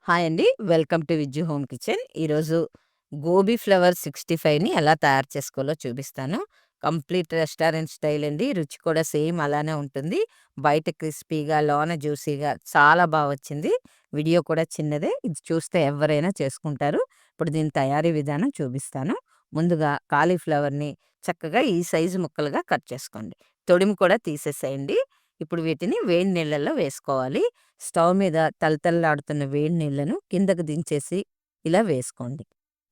Hi అండి. Welcome to Vijju home kitchen. ఈరోజు gobi flower 65ని ఎలా తయారు చేసుకోవాలో చూపిస్తాను. కంప్లీట్ రెస్టారెంట్ స్టైల్ అండి. రుచి కూడా సేమ్ అలానే ఉంటుంది. బయట క్రిస్పీగా, లోన జ్యూసీగా చాలా వచ్చింది. వీడియో కూడా చిన్నదే. ఇది చూస్తే ఎవరైనా చేసుకుంటారు. ఇప్పుడు దీని తయారీ విధానం చూపిస్తాను. ముందుగా కాలీఫ్లవర్‌ని చక్కగా ఈ సైజు ముక్కలుగా కట్ చేసుకోండి. తొడిమి కూడా తీసేసేయండి. ఇప్పుడు వీటిని వేడి నీళ్ళల్లో వేసుకోవాలి. స్టవ్ మీద తళతళలాడుతున్న వేడి నీళ్ళను కిందకు దించేసి ఇలా వేసుకోండి.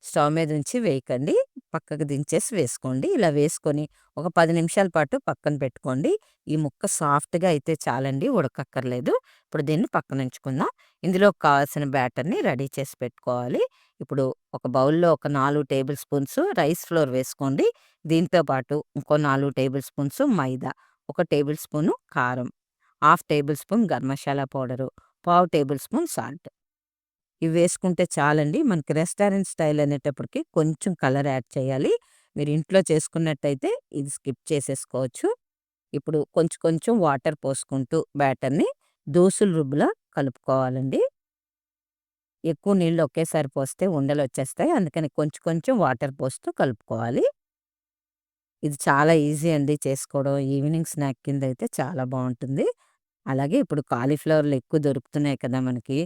స్టవ్ మీద ఉంచి వేయకండి. పక్కకు దించేసి వేసుకోండి. ఇలా వేసుకొని ఒక 10 నిమిషాల పాటు పక్కన పెట్టుకోండి. ఈ ముక్క సాఫ్ట్‌గా అయితే చాలండి, ఉడకక్కర్లేదు. ఇప్పుడు దీన్ని పక్కనుంచుకుందాం. ఇందులోకి కావాల్సిన బ్యాటర్‌ని రెడీ చేసి పెట్టుకోవాలి. ఇప్పుడు ఒక బౌల్‌లో ఒక 4 టేబుల్ స్పూన్స్ రైస్ ఫ్లోర్ వేసుకోండి. దీంతో పాటు ఇంకో 4 టేబుల్ స్పూన్స్ మైదా, ఒక టేబుల్ స్పూను కారం, half table spoon garam masala powder, పావు టేబుల్ స్పూన్ సాల్ట్. ఇవి వేసుకుంటే చాలండి. మనకి రెస్టారెంట్ స్టైల్ అనేటప్పటికి కొంచెం కలర్ యాడ్ చేయాలి. మీరు ఇంట్లో చేసుకున్నట్టయితే ఇది స్కిప్ చేసేసుకోవచ్చు. ఇప్పుడు కొంచెం కొంచెం వాటర్ పోసుకుంటూ బ్యాటర్‌ని దోసల రుబ్బులా కలుపుకోవాలండి. ఎక్కువ నీళ్ళు ఒకేసారి పోస్తే ఉండలొచ్చేస్తాయి. అందుకని కొంచెం కొంచెం వాటర్ పోస్తూ కలుపుకోవాలి. ఇది చాలా ఈజీ అండి చేసుకోవడం. ఈవినింగ్ స్నాక్ కిందయితే చాలా బావుంటుంది. అలాగే ఇప్పుడు కాలీఫ్లవర్‌లు ఎక్కువ దొరుకుతున్నాయి కదా మనకి.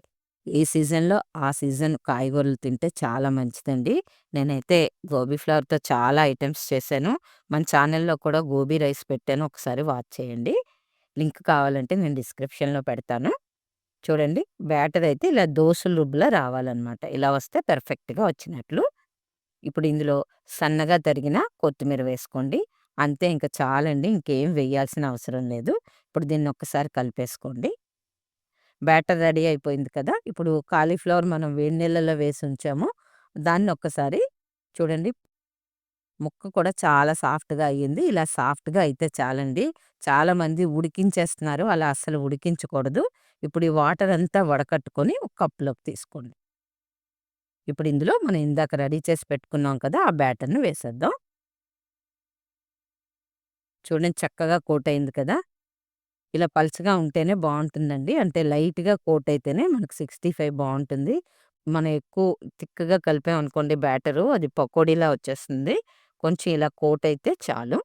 ఈ సీజన్‌లో ఆ సీజన్ కాయగూరలు తింటే చాలా మంచిదండి. నేనైతే గోబీ ఫ్లవర్‌తో చాలా ఐటెమ్స్ చేశాను. మన ఛానెల్‌లో కూడా గోబీ రైస్ పెట్టాను. ఒకసారి వాచ్ చేయండి. లింక్ కావాలంటే నేను డిస్క్రిప్షన్‌లో పెడతాను. చూడండి, బ్యాటర్ అయితే ఇలా దోసల రుబ్బులా రావాలనమాట. ఇలా వస్తే పెర్ఫెక్ట్‌గా వచ్చినట్లు. ఇప్పుడు ఇందులో సన్నగా తరిగిన కొత్తిమీర వేసుకోండి. అంతే, ఇంక చాలండి. ఇంకేం వేయాల్సిన అవసరం లేదు. ఇప్పుడు దీన్ని ఒక్కసారి కలిపేసుకోండి. బ్యాటర్ రెడీ అయిపోయింది కదా! ఇప్పుడు కాలీఫ్లవర్ మనం వేడి నీళ్ళలో వేసి ఉంచాము. దాన్ని ఒక్కసారి చూడండి. ముక్క కూడా చాలా సాఫ్ట్‌గా అయ్యింది. ఇలా సాఫ్ట్‌గా అయితే చాలండి. చాలామంది ఉడికించేస్తున్నారు. అలా అస్సలు ఉడికించకూడదు. ఇప్పుడు ఈ వాటర్ అంతా వడకట్టుకొని ఒక కప్‌లోకి తీసుకోండి. ఇప్పుడు ఇందులో మనం ఇందాక రెడీ చేసి పెట్టుకున్నాం కదా! ఆ బ్యాటర్‌ని వేసేద్దాం. చూడండి, చక్కగా కోట్ అయింది కదా! ఇలా పలుచగా ఉంటేనే బావుంటుందండి. అంటే లైట్‌గా కోట్ అయితేనే మనకు 65 బావుంటుంది. మనం ఎక్కువ థిక్‌గా కలిపామనుకోండి బ్యాటరు, అది పకోడీలా వచ్చేస్తుంది. కొంచెం ఇలా కోట్ అయితే చాలు.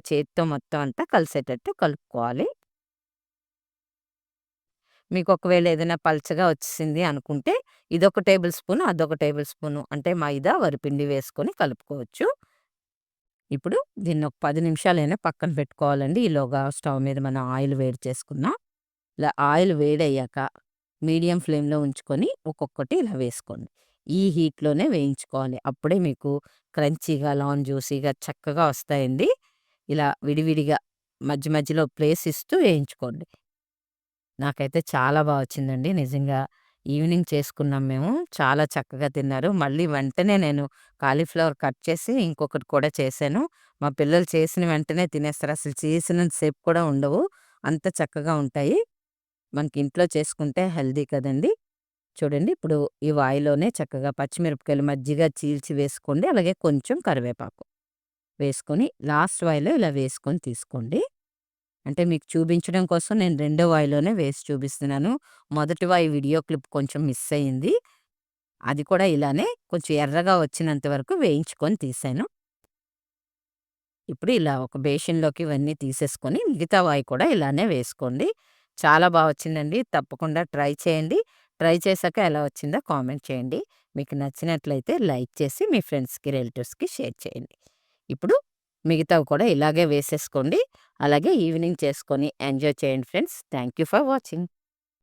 చేత్తో మొత్తం అంతా కలిసేటట్టు కలుపుకోవాలి. మీకు ఒకవేళ ఏదైనా పల్చగా వచ్చేసింది అనుకుంటే ఇదొక టేబుల్ స్పూను, అదొక టేబుల్ స్పూను అంటే మైదా, వరిపిండి వేసుకొని కలుపుకోవచ్చు. ఇప్పుడు దీన్ని ఒక 10 నిమిషాలైనా పక్కన పెట్టుకోవాలండి. ఈలోగా స్టవ్ మీద మనం ఆయిల్ వేడి చేసుకుందాం. ఇలా ఆయిల్ వేడయ్యాక మీడియం ఫ్లేమ్‌లో ఉంచుకొని ఒక్కొక్కటి ఇలా వేసుకోండి. ఈ హీట్‌లోనే వేయించుకోవాలి. అప్పుడే మీకు క్రంచీగా, లాన్ జ్యూసీగా చక్కగా వస్తాయండి. ఇలా విడివిడిగా మధ్య మధ్యలో ప్లేస్ ఇస్తూ వేయించుకోండి. నాకైతే చాలా వచ్చిందండి నిజంగా. ఈవినింగ్ చేసుకున్నాం మేము. చాలా చక్కగా తిన్నారు. మళ్ళీ వెంటనే నేను కాలీఫ్లవర్ కట్ చేసి ఇంకొకటి కూడా చేశాను. మా పిల్లలు చేసిన వెంటనే తినేస్తారు. అసలు చేసినంత సేపు కూడా ఉండవు. అంత చక్కగా ఉంటాయి. మనకి ఇంట్లో చేసుకుంటే హెల్తీ కదండీ! చూడండి, ఇప్పుడు ఈ వాయిలోనే చక్కగా పచ్చిమిరపకాయలు మజ్జిగ చీల్చి వేసుకోండి. అలాగే కొంచెం కరివేపాకు వేసుకొని లాస్ట్ వాయిలో ఇలా వేసుకొని తీసుకోండి. అంటే మీకు చూపించడం కోసం నేను రెండో వాయిలోనే వేసి చూపిస్తున్నాను. మొదటి వాయి వీడియో క్లిప్ కొంచెం మిస్ అయింది. అది కూడా ఇలానే కొంచెం ఎర్రగా వచ్చినంత వరకు వేయించుకొని తీశాను. ఇప్పుడు ఇలా ఒక బేషన్‌లోకి ఇవన్నీ తీసేసుకొని మిగతా వాయి కూడా ఇలానే వేసుకోండి. చాలా వచ్చిందండి. తప్పకుండా ట్రై చేయండి. ట్రై చేశాక ఎలా వచ్చిందో కామెంట్ చేయండి. మీకు నచ్చినట్లయితే లైక్ చేసి మీ ఫ్రెండ్స్‌కి, రిలేటివ్స్‌కి షేర్ చేయండి. ఇప్పుడు మిగతావి కూడా ఇలాగే వేసేసుకోండి. అలాగే ఈవినింగ్ చేసుకొని ఎంజాయ్ చేయండి friends. Thank you for watching.